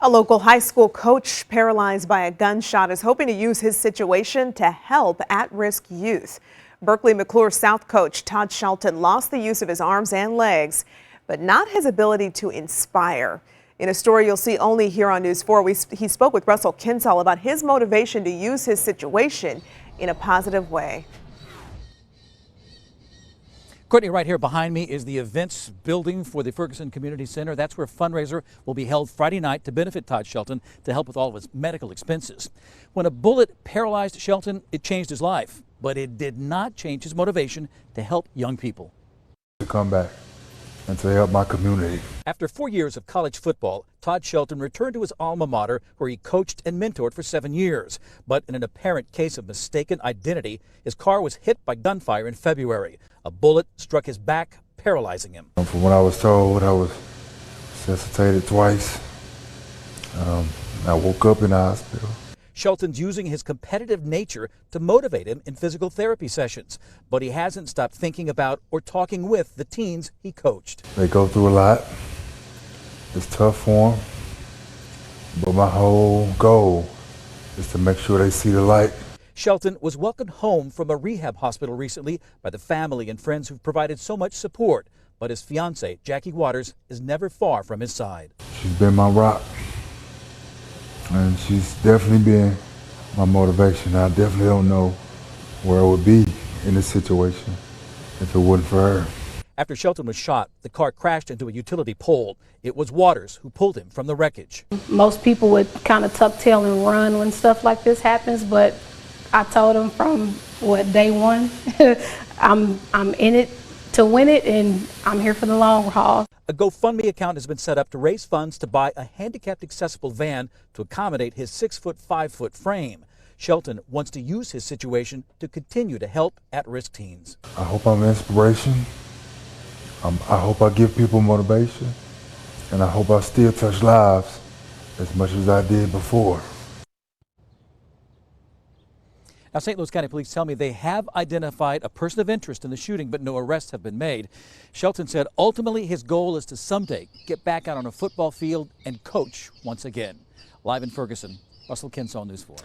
A local high school coach paralyzed by a gunshot is hoping to use his situation to help at-risk youth. Berkeley McClure South coach Todd Shelton lost the use of his arms and legs, but not his ability to inspire. In a story you'll see only here on News 4, he spoke with Russell KINSAUL about his motivation to use his situation in a positive way. Courtney, right here behind me is the events building for the Ferguson Community Center. That's where a fundraiser will be held Friday night to benefit Todd Shelton to help with all of his medical expenses. When a bullet paralyzed Shelton, it changed his life, but it did not change his motivation to help young people. To come back and to help my community. After 4 years of college football, Todd Shelton returned to his alma mater where he coached and mentored for 7 years. But in an apparent case of mistaken identity, his car was hit by gunfire in February. A bullet struck his back, paralyzing him. From what I was told, I was resuscitated twice. I woke up in the hospital. Shelton's using his competitive nature to motivate him in physical therapy sessions, but he hasn't stopped thinking about or talking with the teens he coached. They go through a lot. It's tough for them, but my whole goal is to make sure they see the light. Shelton was welcomed home from a rehab hospital recently by the family and friends who've provided so much support, but his fiancée, Jackie Waters, is never far from his side. She's been my rock. And she's definitely been my motivation. I definitely don't know where I would be in this situation if it wasn't for her. After Shelton was shot, the car crashed into a utility pole. It was Waters who pulled him from the wreckage. Most people would kind of tuck tail and run when stuff like this happens, but I told them from day one, I'm in it to win it, and I'm here for the long haul. A GoFundMe account has been set up to raise funds to buy a handicapped accessible van to accommodate his 6', 5' frame. Shelton wants to use his situation to continue to help at-risk teens. I hope I'm an inspiration. I hope I give people motivation, and I hope I still touch lives as much as I did before. Now, St. Louis County Police tell me they have identified a person of interest in the shooting, but no arrests have been made. Shelton said ultimately his goal is to someday get back out on a football field and coach once again. Live in Ferguson, Russell KINSAUL, News 4.